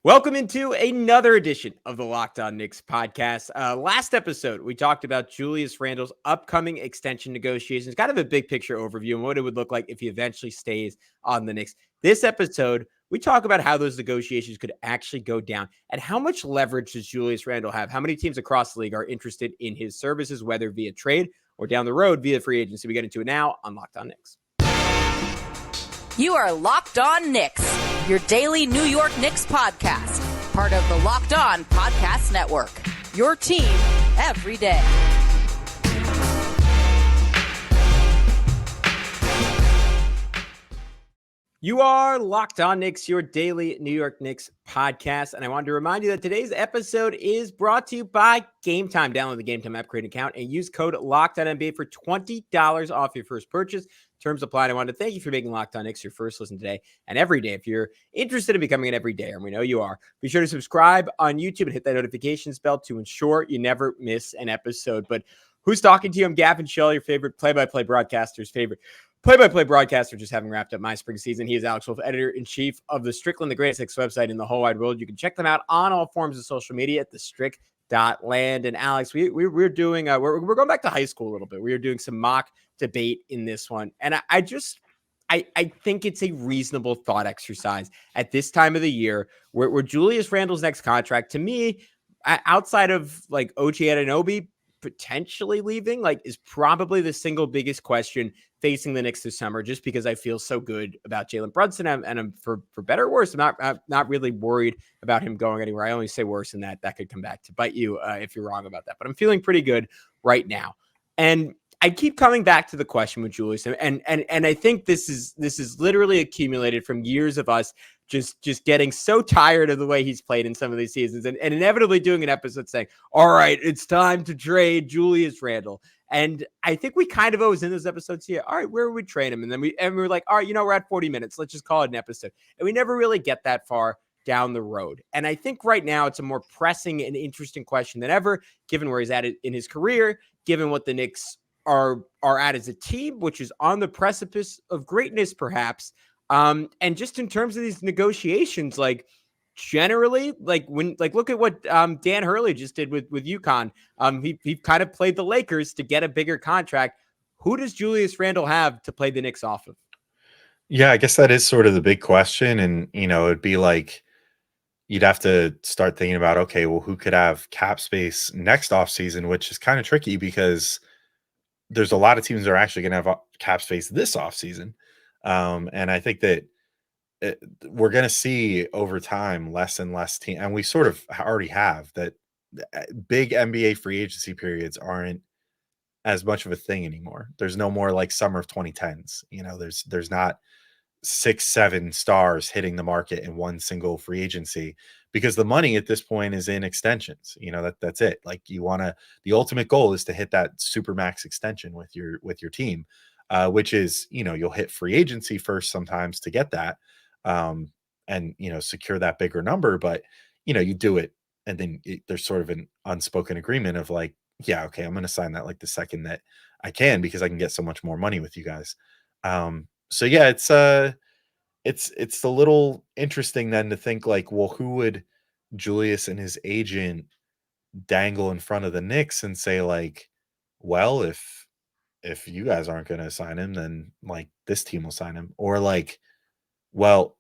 Welcome into another edition of the Locked On Knicks podcast. Last episode, we talked about Julius Randle's upcoming extension negotiations, kind of a big picture overview and what it would look like if he eventually stays on the Knicks. This episode, we talk about how those negotiations could actually go down and how much leverage does Julius Randle have? How many teams across the league are interested in his services, whether via trade or down the road via free agency? We get into it now on Locked On Knicks. You are Locked On Knicks, your daily New York Knicks podcast, part of the Locked On Podcast Network, your team every day. You are Locked On Knicks, your daily New York Knicks podcast. And I wanted to remind you that today's episode is brought to you by Game Time. Download the Game Time app, create an account, and use code LOCKEDONNBA for $20 off your first purchase. Terms apply. And I wanted to thank you for making Locked On Knicks your first listen today and every day. If you're interested in becoming an everydayer, and we know you are, be sure to subscribe on YouTube and hit that notifications bell to ensure you never miss an episode. But who's talking to you? I'm Gavin, your favorite play-by-play broadcaster's favorite play-by-play broadcaster, just having wrapped up my spring season. He is Alex Wolf, editor-in-chief of the Strickland, the greatest Knicks website in the whole wide world. You can check them out on all forms of social media at thestrick.land. And Alex, we're doing we're going back to high school a little bit. We are doing some mock debate in this one, and I think it's a reasonable thought exercise at this time of the year where Julius Randle's next contract, to me, outside of like OG Anunoby potentially leaving, like, is probably the single biggest question facing the Knicks this summer, just because I feel so good about Jalen Brunson, and I'm for better or worse, I'm not really worried about him going anywhere. I only say worse than that could come back to bite you if you're wrong about that, but I'm feeling pretty good right now. And I keep coming back to the question with Julius, and I think this is literally accumulated from years of us just getting so tired of the way he's played in some of these seasons, and inevitably doing an episode saying, all right, it's time to trade Julius Randle. And I think we kind of always in those episodes here, all right, where would we trade him? And then we're like, all right, we're at 40 minutes. Let's just call it an episode. And we never really get that far down the road. And I think right now it's a more pressing and interesting question than ever, given where he's at in his career, given what the Knicks are at as a team, which is on the precipice of greatness, perhaps. And just in terms of these negotiations, like generally, look at what Dan Hurley just did with UConn. He kind of played the Lakers to get a bigger contract. Who does Julius Randle have to play the Knicks off of? Yeah, I guess that is sort of the big question. And, it'd be like, you'd have to start thinking about, okay, well, who could have cap space next offseason, which is kind of tricky because there's a lot of teams that are actually going to have cap space this offseason. And I think that we're going to see over time less and less team. And we sort of already have that. Big NBA free agency periods aren't as much of a thing anymore. There's no more like summer of 2010s. There's not 6-7 stars hitting the market in one single free agency, because the money at this point is in extensions. That's it. Like, the ultimate goal is to hit that super max extension with your team, which is, you'll hit free agency first sometimes to get that, and, secure that bigger number. But, you do it. And then there's sort of an unspoken agreement of like, yeah, okay, I'm going to sign that like the second that I can, because I can get so much more money with you guys. So yeah, it's a little interesting then to think like, well, who would Julius and his agent dangle in front of the Knicks and say like, well, if you guys aren't going to sign him, then like this team will sign him, or like, well,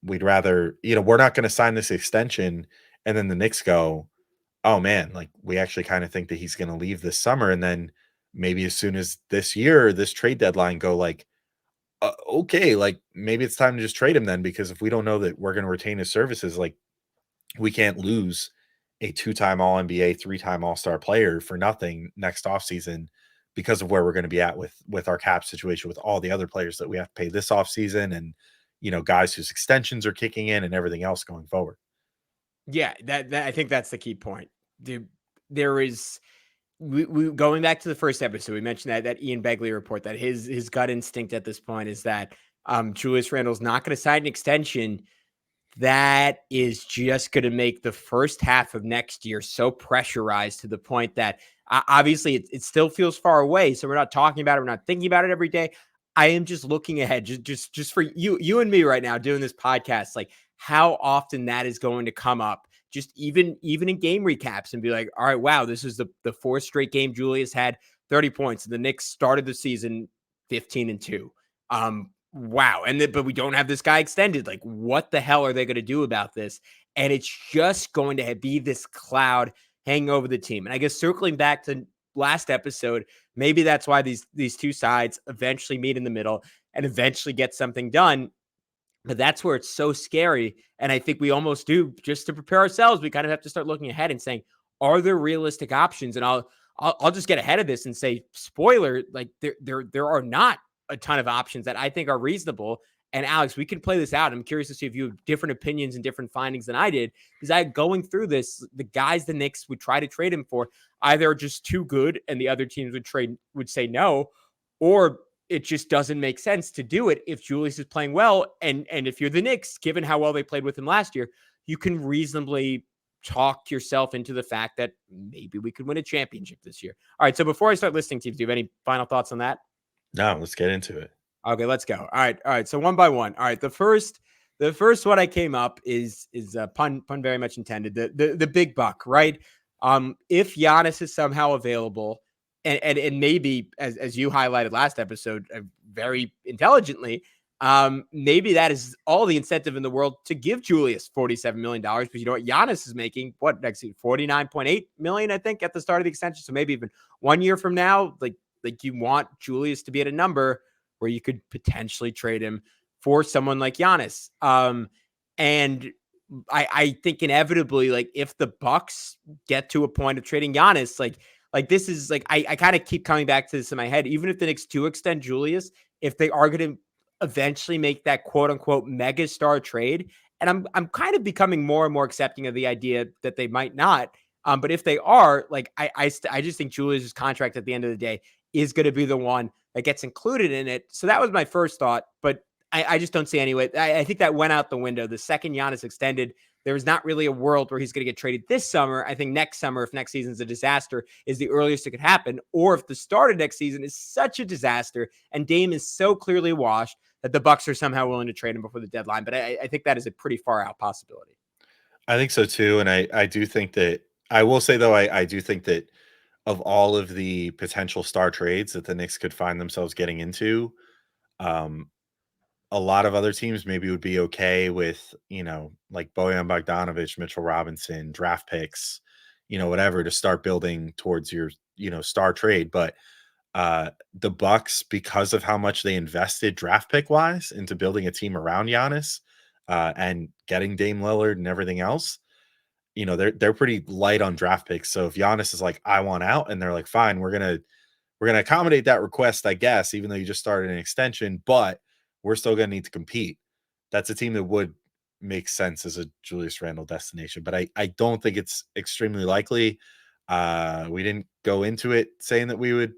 we'd rather, we're not going to sign this extension. And then the Knicks go, oh man, like we actually kind of think that he's going to leave this summer. And then maybe as soon as this year, this trade deadline, go like, okay, like maybe it's time to just trade him then, because if we don't know that we're going to retain his services, like we can't lose a 2-time All-NBA, 3-time All-Star player for nothing next offseason because of where we're going to be at with our cap situation, with all the other players that we have to pay this offseason, and guys whose extensions are kicking in and everything else going forward. Yeah, that I think that's the key point. There is, we going back to the first episode, we mentioned that Ian Begley report, that his gut instinct at this point is that Julius Randle's not going to sign an extension that is just going to make the first half of next year so pressurized to the point that obviously it still feels far away. So we're not talking about it. We're not thinking about it every day. I am just looking ahead, just for you and me right now doing this podcast. Like, how often that is going to come up, just even in game recaps, and be like, all right, wow, this is the fourth straight game Julius had 30 points. The Knicks started the season 15-2. Wow. But we don't have this guy extended. Like, what the hell are they going to do about this? And it's just going to be this cloud hanging over the team. And I guess circling back to last episode, maybe that's why these two sides eventually meet in the middle and eventually get something done. But that's where it's so scary. And I think we almost do, just to prepare ourselves, we kind of have to start looking ahead and saying, are there realistic options? And I'll just get ahead of this and say, spoiler, like there are not a ton of options that I think are reasonable. And Alex, we can play this out. I'm curious to see if you have different opinions and different findings than I did, because going through this, the guys the Knicks would try to trade him for either are just too good and the other teams would say no, or it just doesn't make sense to do it if Julius is playing well. And if you're the Knicks, given how well they played with him last year, you can reasonably talk yourself into the fact that maybe we could win a championship this year. All right. So before I start listing teams, do you have any final thoughts on that? No, let's get into it. Okay, let's go. All right. So one by one. All right. The first one I came up is pun very much intended. The big buck, right? If Giannis is somehow available, and maybe as you highlighted last episode, very intelligently, maybe that is all the incentive in the world to give Julius $47 million, because you know what Giannis is making, what next year, $49.8 million, I think, at the start of the extension. So maybe even 1 year from now, like you want Julius to be at a number where you could potentially trade him for someone like Giannis. And I think inevitably, like if the Bucks get to a point of trading Giannis, like this is like, I kind of keep coming back to this in my head. Even if the Knicks do extend Julius, if they are going to eventually make that quote unquote mega star trade, and I'm kind of becoming more and more accepting of the idea that they might not. But if they are, like I just think Julius's contract at the end of the day is going to be the one that gets included in it. So that was my first thought, but I just don't see any way. I think that went out the window. The second Giannis extended, there is not really a world where he's going to get traded this summer. I think next summer, if next season's a disaster, is the earliest it could happen. Or if the start of next season is such a disaster and Dame is so clearly washed that the Bucks are somehow willing to trade him before the deadline. But I think that is a pretty far out possibility. I think so too. And I do think that, I will say though, I do think that of all of the potential star trades that the Knicks could find themselves getting into, a lot of other teams maybe would be okay with, like Bojan Bogdanovic, Mitchell Robinson, draft picks, whatever, to start building towards your, star trade. But the Bucks, because of how much they invested draft pick wise into building a team around Giannis and getting Dame Lillard and everything else, they're pretty light on draft picks. So if Giannis is like, I want out, and they're like, fine, we're gonna accommodate that request, I guess, even though you just started an extension, but we're still gonna need to compete. That's a team that would make sense as a Julius Randle destination, but I don't think it's extremely likely. We didn't go into it saying that we would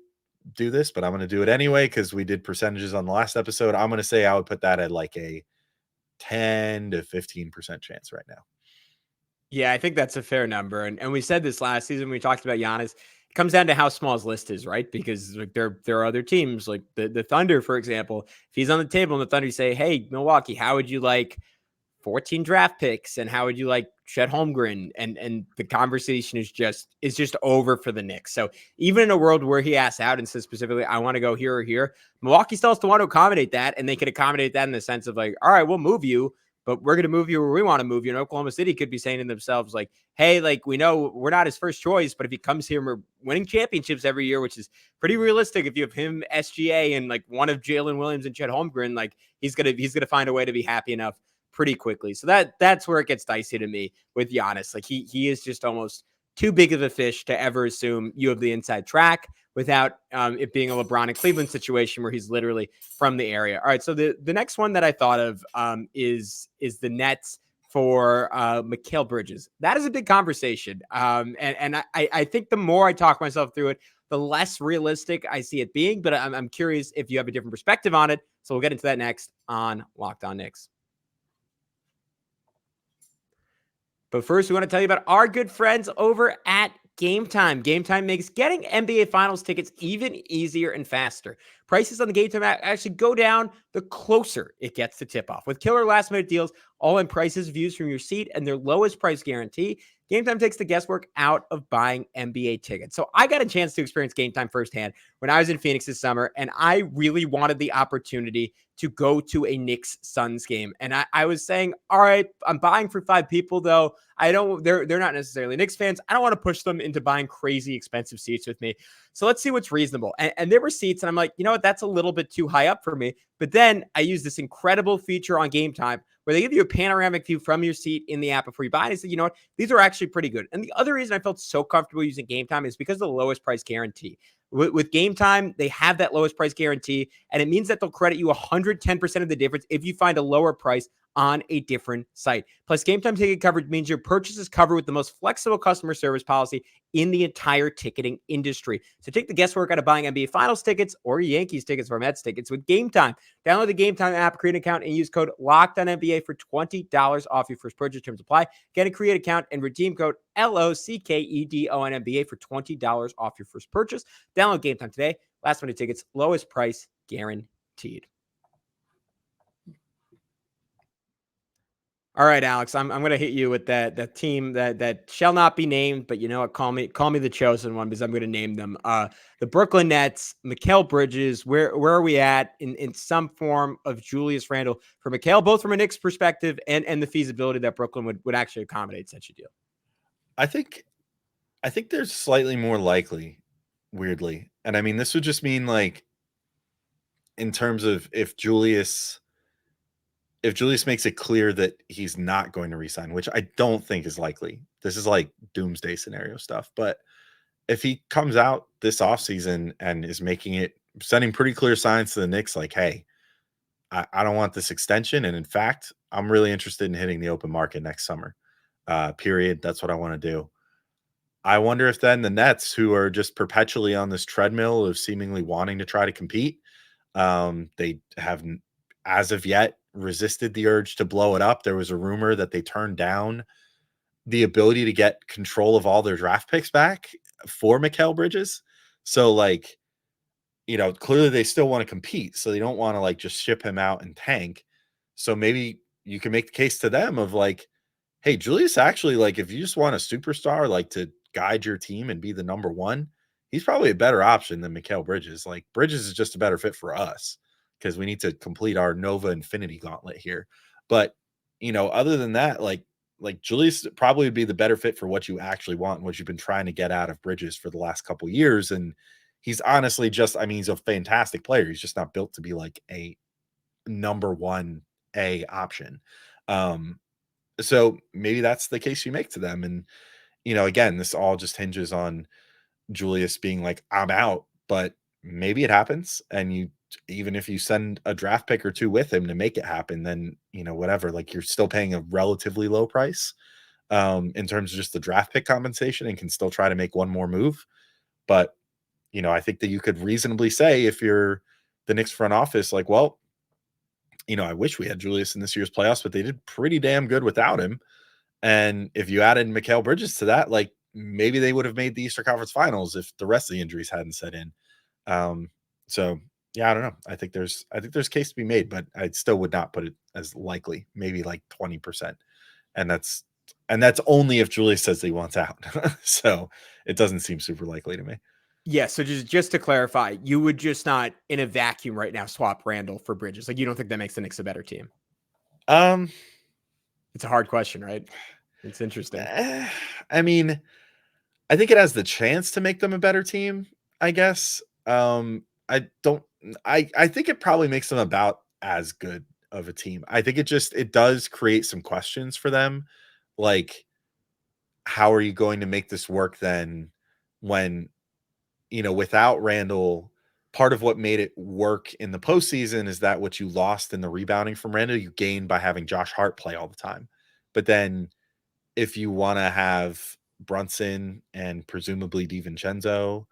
do this, but I'm going to do it anyway because we did percentages on the last episode. I'm going to say I would put that at like a 10 to 15% chance right now. Yeah, I think that's a fair number. And we said this last season when we talked about Giannis. It comes down to how small his list is, right? Because like there are other teams like the Thunder, for example. If he's on the table and the Thunder say, hey, Milwaukee, how would you like 14 draft picks? And how would you like Chet Holmgren? And the conversation is just over for the Knicks. So even in a world where he asks out and says specifically, I want to go here or here, Milwaukee still has to want to accommodate that. And they could accommodate that in the sense of like, all right, we'll move you, but we're going to move you where we want to move you. And Oklahoma City could be saying to themselves like, hey, like we know we're not his first choice, but if he comes here and we're winning championships every year, which is pretty realistic. If you have him, SGA, and like one of Jalen Williams and Chet Holmgren, like he's going to find a way to be happy enough pretty quickly. So that's where it gets dicey to me with Giannis. Like he is just almost too big of a fish to ever assume you have the inside track without it being a LeBron and Cleveland situation where he's literally from the area. All right. So the next one that I thought of is the Nets for Mikal Bridges. That is a big conversation. And I think the more I talk myself through it, the less realistic I see it being, but I'm curious if you have a different perspective on it. So we'll get into that next on Locked On Knicks. But first, we want to tell you about our good friends over at Game Time. Game Time makes getting NBA Finals tickets even easier and faster. prices on the Game Time app actually go down the closer it gets to tip off. With killer last minute deals, all in prices, views from your seat, and their lowest price guarantee, Game Time takes the guesswork out of buying NBA tickets. So I got a chance to experience Game Time firsthand when I was in Phoenix this summer, and I really wanted the opportunity to go to a Knicks Suns game. And I was saying, all right, I'm buying for 5 people though. They're not necessarily Knicks fans. I don't want to push them into buying crazy expensive seats with me. So let's see what's reasonable. And there were seats, and I'm like, you know what? That's a little bit too high up for me. But then I used this incredible feature on Game Time where they give you a panoramic view from your seat in the app before you buy. And I said, you know what? These are actually pretty good. And the other reason I felt so comfortable using Game Time is because of the lowest price guarantee. With Game Time, they have that lowest price guarantee, and it means that they'll credit you 110% of the difference if you find a lower price on a different site. Plus, Game Time ticket coverage means your purchase is covered with the most flexible customer service policy in the entire ticketing industry. So take the guesswork out of buying NBA Finals tickets or Yankees tickets or Mets tickets with Game Time. Download the Game Time app, create an account, and use code LOCKEDONNBA for $20 off your first purchase. Terms apply. Get a create account and redeem code LOCKEDONNBA for $20 off your first purchase. Download Game Time today. Last minute tickets, lowest price guaranteed. All right, Alex, I'm going to hit you with that team that shall not be named, but you know what? Call me the chosen one because I'm going to name them. The Brooklyn Nets, Mikal Bridges. Where are we at in some form of Julius Randle for Mikal, both from a Knicks perspective and the feasibility that Brooklyn would actually accommodate such a deal? I think they're slightly more likely, weirdly. And I mean, this would just mean like in terms of if Julius makes it clear that he's not going to resign, which I don't think is likely. This is like doomsday scenario stuff. But if he comes out this offseason and is sending pretty clear signs to the Knicks, like, hey, I don't want this extension. And in fact, I'm really interested in hitting the open market next summer. Period. That's what I want to do. I wonder if then the Nets, who are just perpetually on this treadmill of seemingly wanting to try to compete, they haven't, as of yet, resisted the urge to blow it up. There was a rumor that they turned down the ability to get control of all their draft picks back for Mikal Bridges. So, like, you know, clearly they still want to compete. So they don't want to like just ship him out and tank. So maybe you can make the case to them of like, hey, Julius, actually, like, if you just want a superstar, like, to guide your team and be the number one, he's probably a better option than Mikal Bridges. Like, Bridges is just a better fit for us because we need to complete our Nova Infinity Gauntlet here. But, you know, other than that, like Julius probably would be the better fit for what you actually want and what you've been trying to get out of Bridges for the last couple of years. And he's honestly just, I mean, he's a fantastic player. He's just not built to be like a number 1A option. So maybe that's the case you make to them. And, you know, again, this all just hinges on Julius being like, I'm out, but maybe it happens. And even if you send a draft pick or 2 with him to make it happen, then, you know, whatever, like, you're still paying a relatively low price in terms of just the draft pick compensation and can still try to make one more move. But, you know, I think that you could reasonably say, if you're the Knicks front office, like, well, you know, I wish we had Julius in this year's playoffs, but they did pretty damn good without him. And if you added Mikal Bridges to that, like, maybe they would have made the Eastern Conference Finals if the rest of the injuries hadn't set in. So yeah, I don't know. I think there's a case to be made, but I still would not put it as likely. Maybe like 20%, and that's only if Julius says he wants out. So it doesn't seem super likely to me. Yeah, so just to clarify, you would just not in a vacuum right now swap Randle for Bridges. Like, you don't think that makes the Knicks a better team? It's a hard question, right? It's interesting. I mean, I think it has the chance to make them a better team, I guess. I think it probably makes them about as good of a team. I think it does create some questions for them. Like, how are you going to make this work then when, you know, without Randle, part of what made it work in the postseason is that what you lost in the rebounding from Randle, you gained by having Josh Hart play all the time. But then if you want to have Brunson and presumably DiVincenzo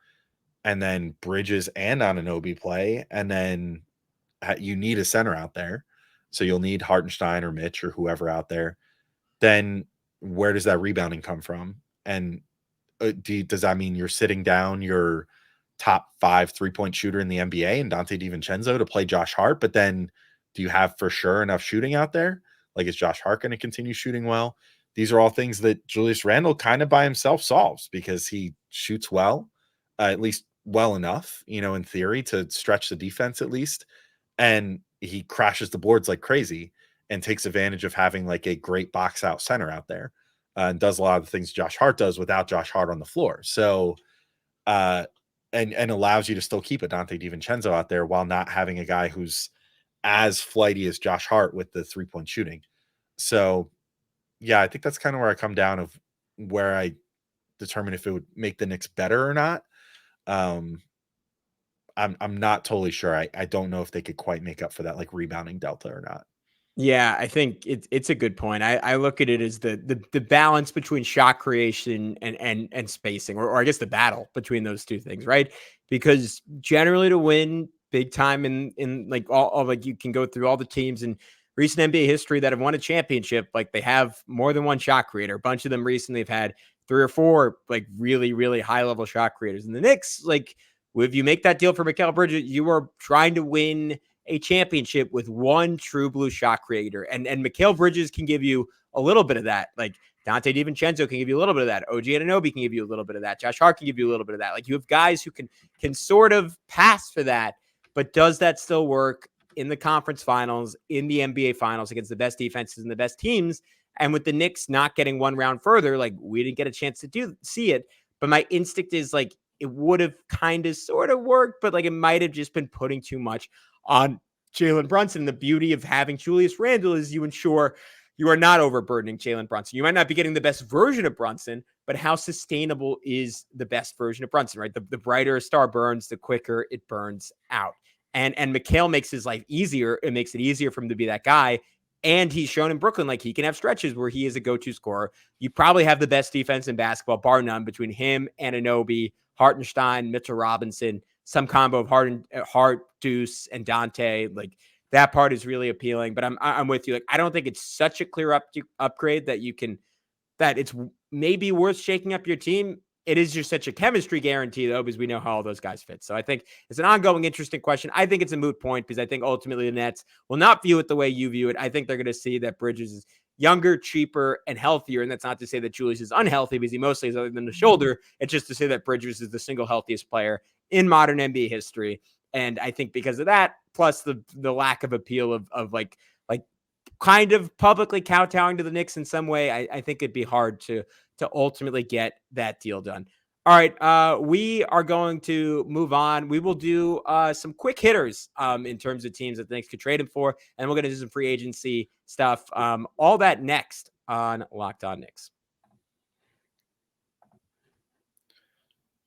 and then Bridges and Anunoby play, and then you need a center out there, so you'll need Hartenstein or Mitch or whoever out there, then where does that rebounding come from? And does that mean you're sitting down your top 5 3-point shooter in the NBA and Dante DiVincenzo to play Josh Hart, but then do you have for sure enough shooting out there? Like, is Josh Hart going to continue shooting well? These are all things that Julius Randle kind of by himself solves because he shoots well, at least well enough, in theory, to stretch the defense at least. And he crashes the boards like crazy and takes advantage of having like a great box out center out there, and does a lot of the things Josh Hart does without Josh Hart on the floor. So, and allows you to still keep a Dante DiVincenzo out there while not having a guy who's as flighty as Josh Hart with the 3-point shooting. So, yeah, I think that's kind of where I come down of where I determine if it would make the Knicks better or not. I'm not totally sure. I don't know if they could quite make up for that like rebounding delta or not. Yeah, I think it's a good point. I look at it as the balance between shot creation and spacing, or I guess the battle between those two things, right? Because generally to win big time in like all like you can go through all the teams in recent NBA history that have won a championship, like they have more than one shot creator. A bunch of them recently have had 3 or 4 like really, really high level shot creators. And the Knicks, like if you make that deal for Mikal Bridges, you are trying to win a championship with one true blue shot creator. And Mikal Bridges can give you a little bit of that. Like Dante DiVincenzo can give you a little bit of that. OG Anunoby can give you a little bit of that. Josh Hart can give you a little bit of that. Like you have guys who can sort of pass for that, but does that still work in the conference finals, in the NBA finals against the best defenses and the best teams? And with the Knicks not getting one round further, like we didn't get a chance to see it. But my instinct is like it would have kind of sort of worked, but like it might have just been putting too much on Jalen Brunson. The beauty of having Julius Randle is you ensure you are not overburdening Jalen Brunson. You might not be getting the best version of Brunson, but how sustainable is the best version of Brunson, right? The brighter a star burns, the quicker it burns out. And Mikal makes his life easier. It makes it easier for him to be that guy. And he's shown in Brooklyn, like he can have stretches where he is a go-to scorer. You probably have the best defense in basketball, bar none, between him and Anunoby, Hartenstein, Mitchell Robinson, some combo of Hart, Deuce, and Dante. Like that part is really appealing. But I'm with you. Like I don't think it's such a clear upgrade that it's maybe worth shaking up your team. It is just such a chemistry guarantee, though, because we know how all those guys fit. So I think it's an ongoing, interesting question. I think it's a moot point because I think ultimately the Nets will not view it the way you view it. I think they're going to see that Bridges is younger, cheaper, and healthier. And that's not to say that Julius is unhealthy because he mostly is other than the shoulder. It's just to say that Bridges is the single healthiest player in modern NBA history. And I think because of that, plus the lack of appeal of like kind of publicly kowtowing to the Knicks in some way, I think it'd be hard to ultimately get that deal done. All right, we are going to move on. We will do some quick hitters in terms of teams that the Knicks could trade him for, and we're going to do some free agency stuff. All that next on Locked On Knicks.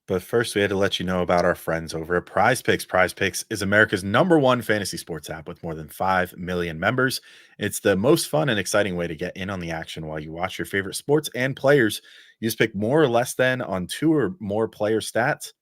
But first, we had to let you know about our friends over at Prize Picks. Prize Picks is America's #1 fantasy sports app with more than 5 million members. It's the most fun and exciting way to get in on the action while you watch your favorite sports and players. You just pick more or less than on 2 or more player stats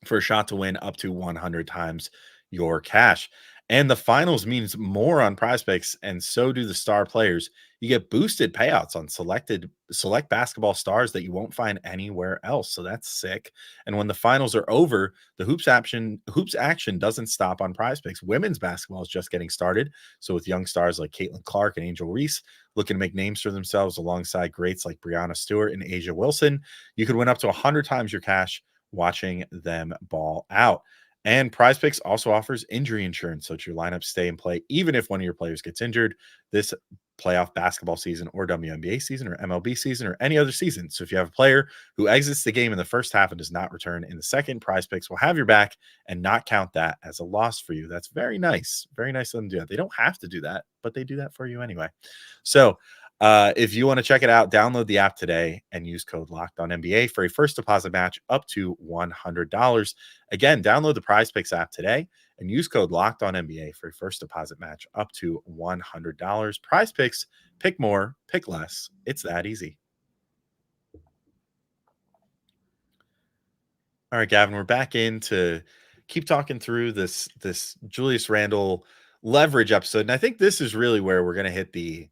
for a shot to win up to 100 times your cash. And the finals means more on Prize Picks, and so do the star players. You get boosted payouts on select basketball stars that you won't find anywhere else. So that's sick. And when the finals are over, the hoops action doesn't stop on Prize Picks. Women's basketball is just getting started. So with young stars like Caitlin Clark and Angel Reese looking to make names for themselves alongside greats like Breanna Stewart and Asia Wilson, you could win up to 100 times your cash watching them ball out. And Prize Picks also offers injury insurance so that your lineups stay in play even if one of your players gets injured this playoff basketball season or WNBA season or MLB season or any other season. So if you have a player who exits the game in the first half and does not return in the second, Prize Picks will have your back and not count that as a loss for you. That's very nice. Very nice of them to do that. They don't have to do that, but they do that for you anyway. So if you want to check it out, download the app today and use code LOCKEDONNBA for a first deposit match up to $100. Again, download the Prize Picks app today and use code LOCKEDONNBA for a first deposit match up to $100. Prize Picks, pick more, pick less. It's that easy. All right, Gavin, we're back in to keep talking through this Julius Randle leverage episode. And I think this is really where we're going to hit the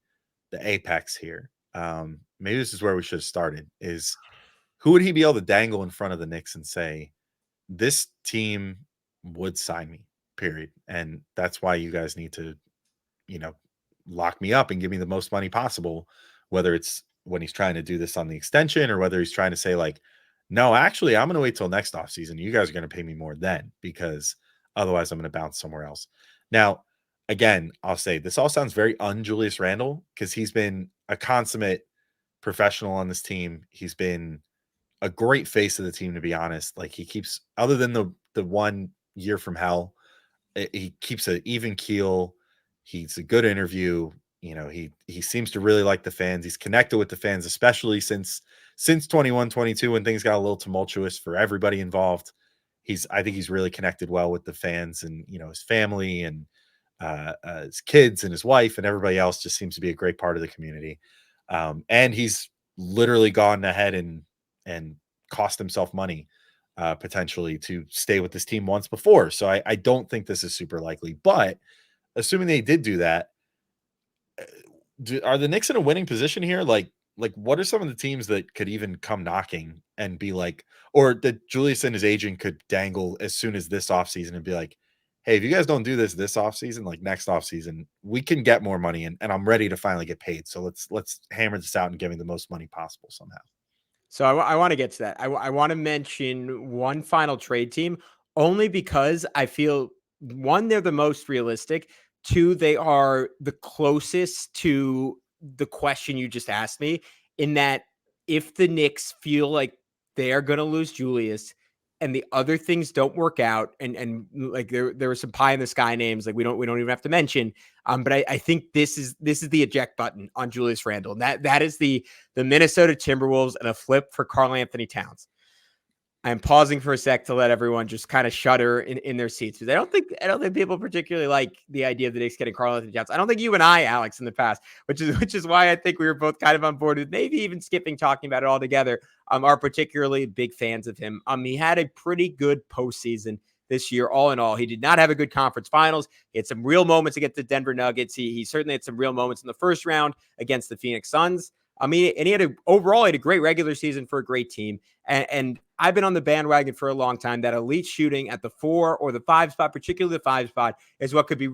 apex here. Maybe this is where we should have started, is who would he be able to dangle in front of the Knicks and say, this team would sign me, period. And that's why you guys need to, you know, lock me up and give me the most money possible, whether it's when he's trying to do this on the extension or whether he's trying to say like, no, actually, I'm going to wait till next offseason. You guys are going to pay me more then because otherwise I'm going to bounce somewhere else. Now, again, I'll say this all sounds very un-Julius Randle because he's been a consummate professional on this team. He's been a great face of the team, to be honest. Like he keeps, other than the 1 year from hell, he keeps an even keel. He's a good interview. You know, he seems to really like the fans. He's connected with the fans, especially since 21-22 when things got a little tumultuous for everybody involved. I think he's really connected well with the fans and, you know, his family and his kids and his wife and everybody else just seems to be a great part of the community. And he's literally gone ahead and cost himself money potentially to stay with this team once before. So I don't think this is super likely, but assuming they did do that, are the Knicks in a winning position here? Like what are some of the teams that could even come knocking and be like, or that Julius and his agent could dangle as soon as this offseason and be like, hey, if you guys don't do this offseason, like next offseason, we can get more money and I'm ready to finally get paid. So let's hammer this out and give me the most money possible somehow. So I want to get to that. I want to mention one final trade team only because I feel, one, they're the most realistic. Two, they are the closest to the question you just asked me, in that if the Knicks feel like they are going to lose Julius and the other things don't work out, and like there were some pie in the sky names like we don't even have to mention. But I think this is the eject button on Julius Randle. And that is the Minnesota Timberwolves and a flip for Karl-Anthony Towns. I'm pausing for a sec to let everyone just kind of shudder in their seats, because I don't think people particularly like the idea of the Knicks getting Karl-Anthony Towns. I don't think you and I, Alex, in the past, which is why I think we were both kind of on board with maybe even skipping talking about it altogether, are particularly big fans of him. He had a pretty good postseason this year. All in all, he did not have a good conference finals. He had some real moments against the Denver Nuggets. He certainly had some real moments in the first round against the Phoenix Suns. And he had a great regular season for a great team. And I've been on the bandwagon for a long time that elite shooting at the 4 or the 5 spot, particularly the 5 spot, is what could be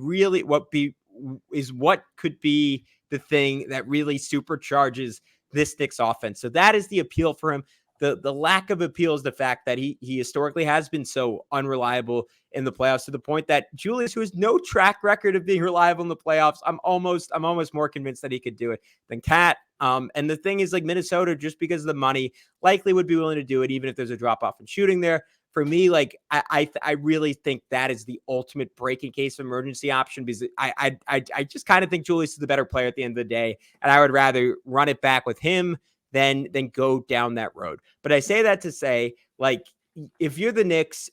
the thing that really supercharges this Knicks offense. So that is the appeal for him. The lack of appeal is the fact that he historically has been so unreliable in the playoffs, to the point that Julius, who has no track record of being reliable in the playoffs, I'm almost more convinced that he could do it than Cat. And the thing is, like, Minnesota, just because of the money, likely would be willing to do it, even if there's a drop off in shooting there. For me, like, I really think that is the ultimate breaking case of emergency option, because I just kind of think Julius is the better player at the end of the day, and I would rather run it back with him than go down that road. But I say that to say, like, if you're the Knicks,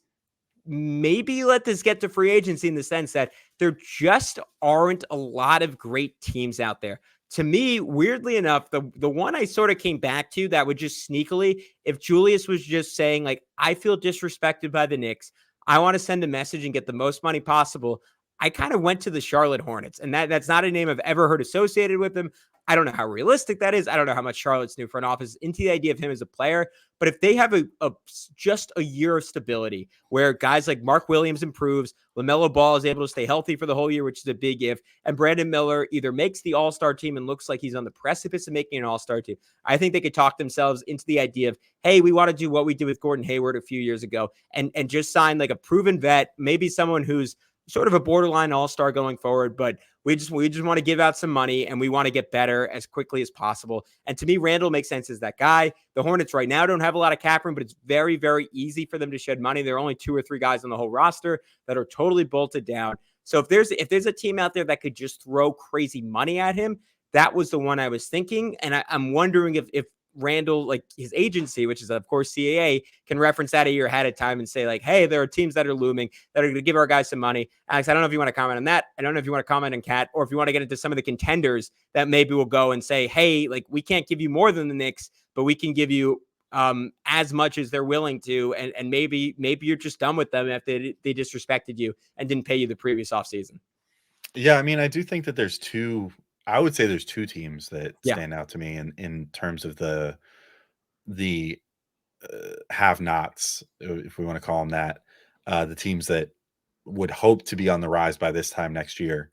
maybe let this get to free agency, in the sense that there just aren't a lot of great teams out there. To me, weirdly enough, the one I sort of came back to that would just sneakily, if Julius was just saying, like, I feel disrespected by the Knicks, I want to send a message and get the most money possible, I kind of went to the Charlotte Hornets. And that's not a name I've ever heard associated with them. I don't know how realistic that is. I don't know how much Charlotte's new front office is into the idea of him as a player. But if they have just a year of stability where guys like Mark Williams improves, LaMelo Ball is able to stay healthy for the whole year, which is a big if, and Brandon Miller either makes the All-Star team and looks like he's on the precipice of making an All-Star team, I think they could talk themselves into the idea of, hey, we want to do what we did with Gordon Hayward a few years ago and just sign like a proven vet, maybe someone who's sort of a borderline all-star going forward, but we just want to give out some money and we want to get better as quickly as possible. And to me, Randle makes sense as that guy. The Hornets right now don't have a lot of cap room, but it's very, very easy for them to shed money. There are only 2 or 3 guys on the whole roster that are totally bolted down. So if there's a team out there that could just throw crazy money at him, that was the one I was thinking. And I'm wondering if Randle, like his agency, which is of course CAA, can reference that a year ahead of time and say, like, hey, there are teams that are looming that are going to give our guys some money. Alex, I don't know if you want to comment on that. I don't know if you want to comment on Cat, or if you want to get into some of the contenders that maybe will go and say, hey, like, we can't give you more than the Knicks, but we can give you as much as they're willing to. And maybe you're just done with them if they disrespected you and didn't pay you the previous offseason. Yeah, I mean, I do think that there's two teams that stand out to me in terms of the have-nots, if we want to call them that, the teams that would hope to be on the rise by this time next year.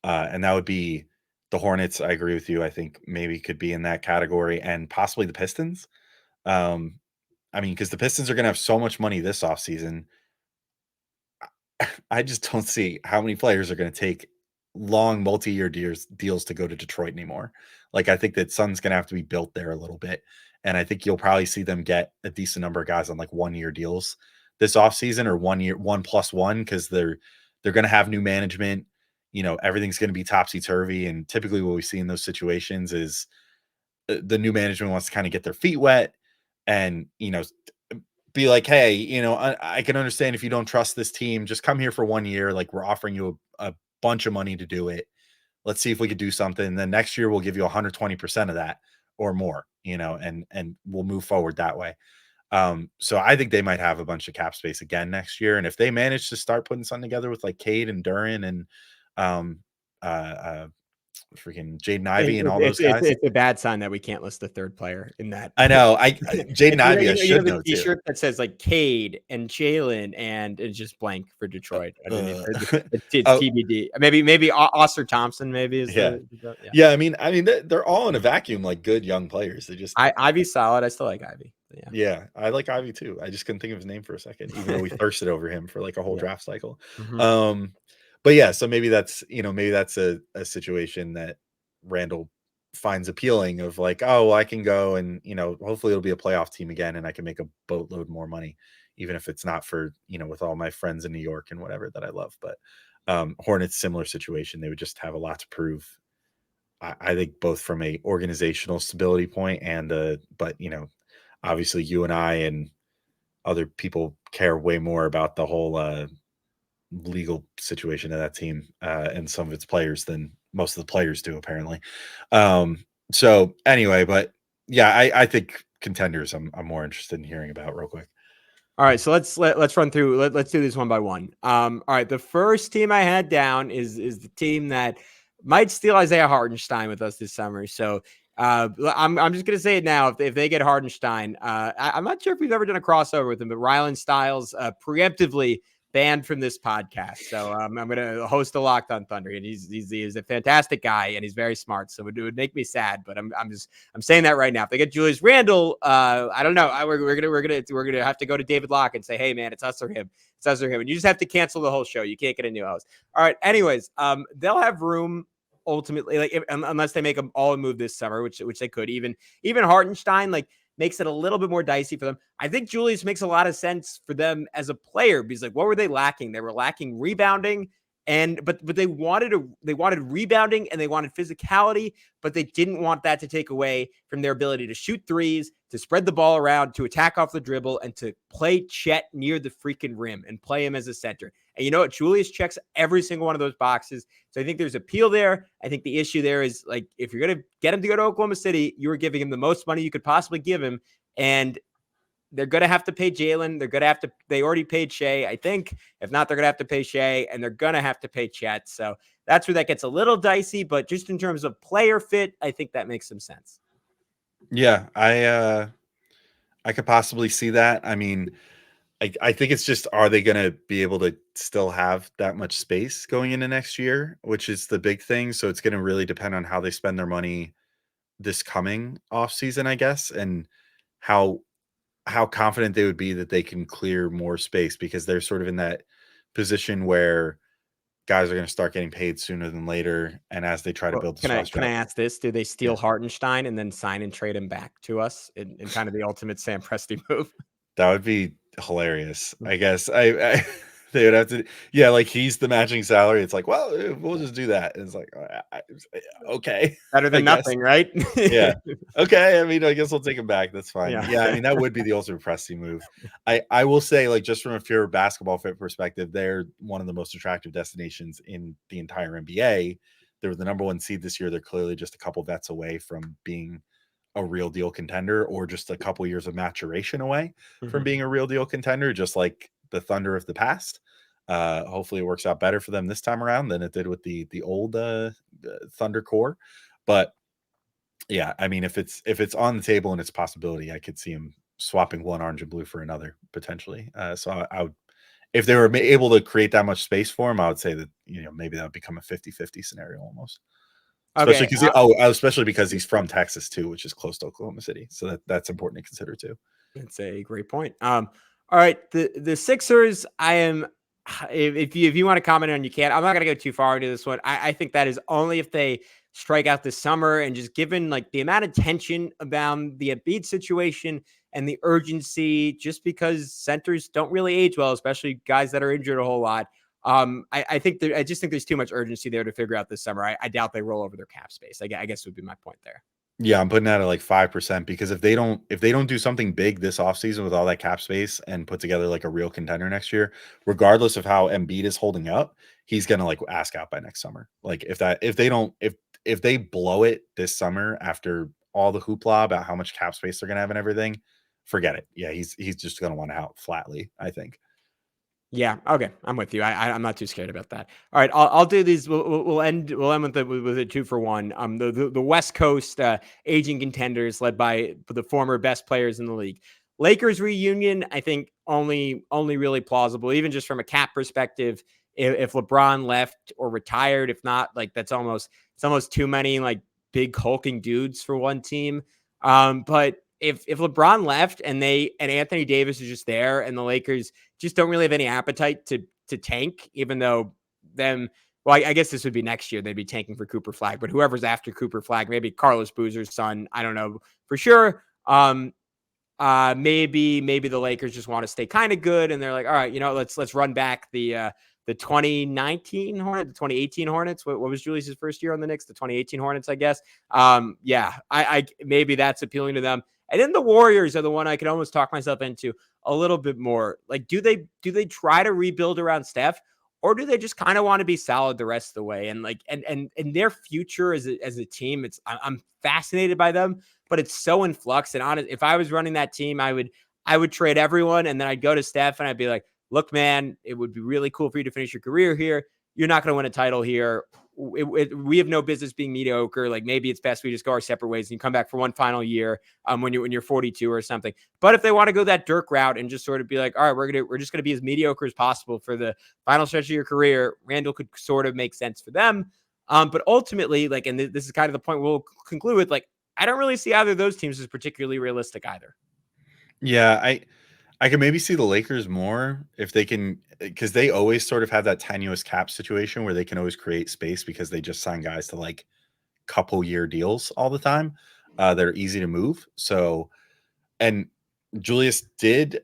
And that would be the Hornets. I agree with you. I think maybe could be in that category, and possibly the Pistons. I mean, because the Pistons are going to have so much money this offseason. I just don't see how many players are going to take long multi-year deals to go to Detroit anymore. Like, I think that Sun's going to have to be built there a little bit. And I think you'll probably see them get a decent number of guys on like 1-year deals this offseason, or 1 year, 1+1, because they're going to have new management. You know, everything's going to be topsy-turvy. And typically what we see in those situations is the new management wants to kind of get their feet wet and, you know, be like, hey, you know, I can understand if you don't trust this team, just come here for 1 year. Like, we're offering you a bunch of money to do it. Let's see if we could do something. And then next year we'll give you 120% of that or more, you know, and we'll move forward that way. So I think they might have a bunch of cap space again next year. And if they manage to start putting something together with like Cade and Duran and freaking Jaden Ivey and all those guys. It's a bad sign that we can't list the third player in that. I know. Jaden Ivey, I should know the T-shirt that says like Cade and Jalen, and it's just blank for Detroit. It's TBD. Maybe Oster Thompson. Maybe is yeah. I mean, they're all in a vacuum, like good young players. They just Ivy's solid. I still like Ivy. Yeah, I like Ivy too. I just couldn't think of his name for a second, even though we thirsted over him for like a whole draft cycle. Mm-hmm. But yeah, so maybe that's a situation that Randle finds appealing, of like, oh, well, I can go and, you know, hopefully it'll be a playoff team again and I can make a boatload more money, even if it's not for, you know, with all my friends in New York and whatever that I love. But Hornets, similar situation. They would just have a lot to prove. I think both from a organizational stability point and but, you know, obviously you and I and other people care way more about the whole legal situation of that team and some of its players than most of the players do, apparently. So anyway, but yeah, I think contenders I'm more interested in hearing about real quick. All right, so let's run through. Let's do this one by one. All right, the first team I had down is the team that might steal Isaiah Hartenstein with us this summer. So I'm just gonna say it now. If they get Hartenstein, I'm not sure if we've ever done a crossover with him, but Rylan Stiles preemptively banned from this podcast. So I'm going to host a Locked on Thunder, and he's a fantastic guy and he's very smart. So it would make me sad, but I'm saying that right now. If they get Julius Randle, I don't know. We're gonna have to go to David Locke and say, hey man, it's us or him. It's us or him. And you just have to cancel the whole show. You can't get a new host. All right. Anyways, they'll have room ultimately, like unless they make them all move this summer, which they could. Even Hartenstein, like, makes it a little bit more dicey for them. I think Julius makes a lot of sense for them as a player, because like, what were they lacking? They were lacking rebounding, but they wanted rebounding and they wanted physicality, but they didn't want that to take away from their ability to shoot threes, to spread the ball around, to attack off the dribble, and to play Chet near the freaking rim and play him as a center. And you know what? Julius checks every single one of those boxes. So I think there's appeal there. I think the issue there is, like, if you're going to get him to go to Oklahoma City, you were giving him the most money you could possibly give him. And they're going to have to pay Jalen. They already paid Shea, I think. If not, they're going to have to pay Shea, and they're going to have to pay Chet. So that's where that gets a little dicey. But just in terms of player fit, I think that makes some sense. Yeah, I could possibly see that. I mean, I think it's just, are they going to be able to still have that much space going into next year, which is the big thing. So it's going to really depend on how they spend their money this coming off season, I guess, and how confident they would be that they can clear more space, because they're sort of in that position where guys are going to start getting paid sooner than later. And as they try to build this roster. Can I ask this? Do they steal Hartenstein and then sign and trade him back to us in kind of the ultimate Sam Presti move? That would be hilarious. I guess they would have to, yeah, like, he's the matching salary. It's like, well, we'll just do that. And it's like, okay, better than nothing, right? Yeah. Okay. I mean, I guess we'll take him back. That's fine. Yeah. I mean, that would be the ultimate Presti move. I will say, like, just from a pure basketball fit perspective, they're one of the most attractive destinations in the entire NBA. They were the number 1 seed this year. They're clearly just a couple vets away from being a real deal contender, or just a couple years of maturation away from being a real deal contender, just like the Thunder of the past. Hopefully it works out better for them this time around than it did with the old Thunder core. But yeah, I mean, if it's on the table and it's a possibility, I could see him swapping one orange and blue for another potentially. So I would, if they were able to create that much space for him, I would say that, maybe that would become a 50-50 scenario almost. Especially Okay. especially because he's from Texas too, which is close to Oklahoma City. So that's important to consider too. That's a great point. All right. The Sixers, I am, if you want to comment on, you can. I'm not going to go too far into this one. I think that is only if they strike out this summer, and just given like the amount of tension about the Embiid situation and the urgency, just because centers don't really age well, especially guys that are injured a whole lot. I just think there's too much urgency there to figure out this summer. I doubt they roll over their cap space. I guess would be my point there. Yeah, I'm putting that at like 5% because if they don't do something big this offseason with all that cap space and put together like a real contender next year, regardless of how Embiid is holding up, he's gonna like ask out by next summer. Like if they blow it this summer after all the hoopla about how much cap space they're gonna have and everything, forget it. Yeah, he's just gonna want out flatly, I think. Yeah. Okay. I'm with you. I'm not too scared about that. All right. I'll do these. We'll end with a 2-for-1. The West Coast aging contenders led by the former best players in the league. Lakers reunion, I think only really plausible, even just from a cap perspective. If LeBron left or retired, if not, like it's almost too many like big hulking dudes for one team. But if LeBron left and Anthony Davis is just there and the Lakers just don't really have any appetite to tank, even though I guess this would be next year. They'd be tanking for Cooper Flag, but whoever's after Cooper Flag, maybe Carlos Boozer's son. I don't know for sure. Maybe the Lakers just want to stay kind of good. And they're like, all right, let's run back the 2019 Hornets, the 2018 Hornets. What was Julius's first year on the Knicks? The 2018 Hornets, I guess. I maybe that's appealing to them. And then the Warriors are the one I could almost talk myself into a little bit more. Like, do they try to rebuild around Steph, or do they just kind of want to be solid the rest of the way? And like, and their future as a team, I'm fascinated by them, but it's so in flux. And honest, if I was running that team, I would trade everyone, and then I'd go to Steph and I'd be like, look, man, it would be really cool for you to finish your career here. You're not going to win a title here. We have no business being mediocre. Like, maybe it's best we just go our separate ways and you come back for one final year when you're 42 or something. But if they want to go that Dirk route and just sort of be like, all right, we're just going to be as mediocre as possible for the final stretch of your career, Randle could sort of make sense for them. But ultimately, like, and this is kind of the point we'll conclude with, like, I don't really see either of those teams as particularly realistic either. Yeah, I can maybe see the Lakers more if they can, because they always sort of have that tenuous cap situation where they can always create space because they just sign guys to like couple year deals all the time that are easy to move. So, and Julius did,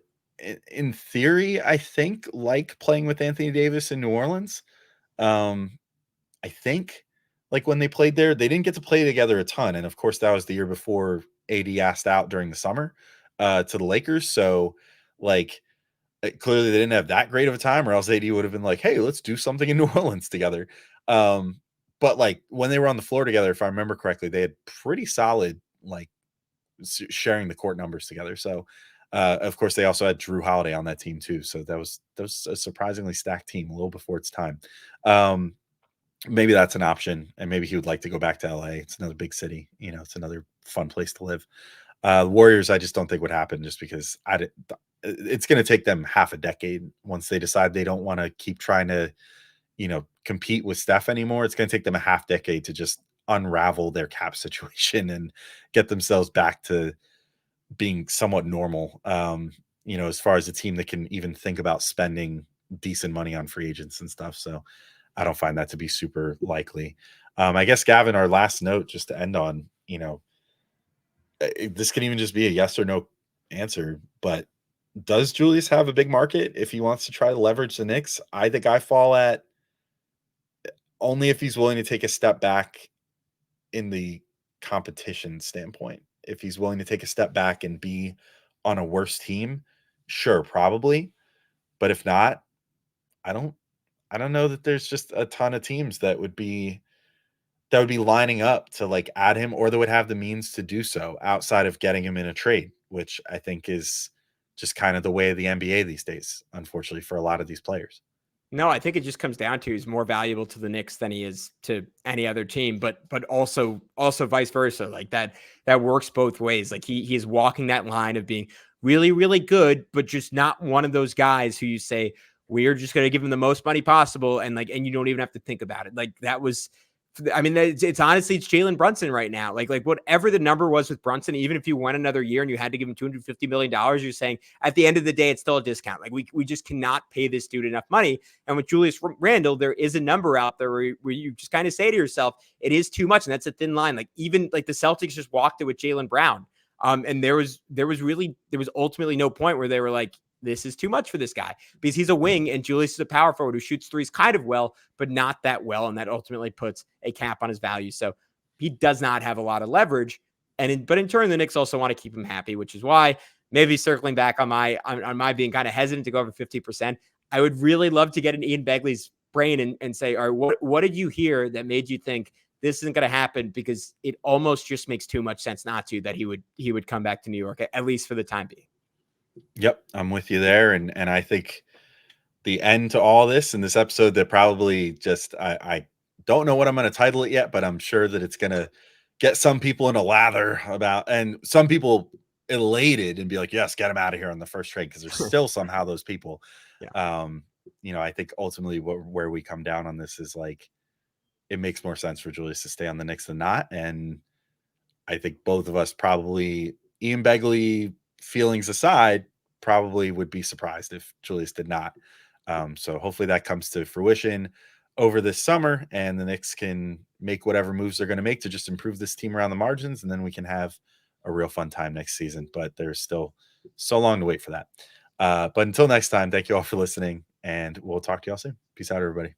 in theory, I think, like playing with Anthony Davis in New Orleans. I think like when they played there, they didn't get to play together a ton. And of course, that was the year before AD asked out during the summer to the Lakers. So, like, clearly they didn't have that great of a time, or else AD would have been like, hey, let's do something in New Orleans together. But like when they were on the floor together, if I remember correctly, they had pretty solid, like, sharing the court numbers together. So of course they also had Drew Holiday on that team too. So that was a surprisingly stacked team a little before its time. Maybe that's an option, and maybe he would like to go back to LA. It's another big city, it's another fun place to live. Warriors, I just don't think would happen, just because it's going to take them half a decade once they decide they don't want to keep trying to, compete with Steph anymore. It's going to take them a half decade to just unravel their cap situation and get themselves back to being somewhat normal. As far as a team that can even think about spending decent money on free agents and stuff. So I don't find that to be super likely. I guess, Gavin, our last note just to end on, this can even just be a yes or no answer, but does Julius have a big market if he wants to try to leverage the Knicks? I think I fall at only if he's willing to take a step back in the competition standpoint. If he's willing to take a step back and be on a worse team, sure, probably. But if not, I don't know that there's just a ton of teams that would be lining up to like add him, or that would have the means to do so outside of getting him in a trade, which I think is just kind of the way of the NBA these days, unfortunately, for a lot of these players. No, I think it just comes down to he's more valuable to the Knicks than he is to any other team, but also vice versa. Like that works both ways. Like he is walking that line of being really, really good, but just not one of those guys who you say, we're just going to give him the most money possible. And you don't even have to think about it. Like that was, I mean, it's honestly, it's Jalen Brunson right now. Like whatever the number was with Brunson, even if you went another year and you had to give him $250 million, you're saying at the end of the day, it's still a discount. Like we just cannot pay this dude enough money. And with Julius Randle, there is a number out there where you just kind of say to yourself, it is too much. And that's a thin line. Like even like the Celtics just walked it with Jaylen Brown. And there was ultimately no point where they were like, this is too much for this guy, because he's a wing and Julius is a power forward who shoots threes kind of well, but not that well. And that ultimately puts a cap on his value. So he does not have a lot of leverage. But in turn, the Knicks also want to keep him happy, which is why maybe circling back on my being kind of hesitant to go over 50%. I would really love to get in Ian Begley's brain and say, all right, what did you hear that made you think this isn't going to happen? Because it almost just makes too much sense not to, that he would come back to New York, at least for the time being. Yep, I'm with you there. And I think the end to all this in this episode that probably just, I don't know what I'm going to title it yet, but I'm sure that it's going to get some people in a lather about, and some people elated and be like, yes, get him out of here on the first trade. Cause there's still somehow those people. Yeah. I think ultimately where we come down on this is like, it makes more sense for Julius to stay on the Knicks than not. And I think both of us probably, Ian Begley feelings aside, probably would be surprised if Julius did not. So hopefully that comes to fruition over this summer and the Knicks can make whatever moves they're going to make to just improve this team around the margins. And then we can have a real fun time next season, but there's still so long to wait for that. But until next time, thank you all for listening and we'll talk to y'all soon. Peace out, everybody.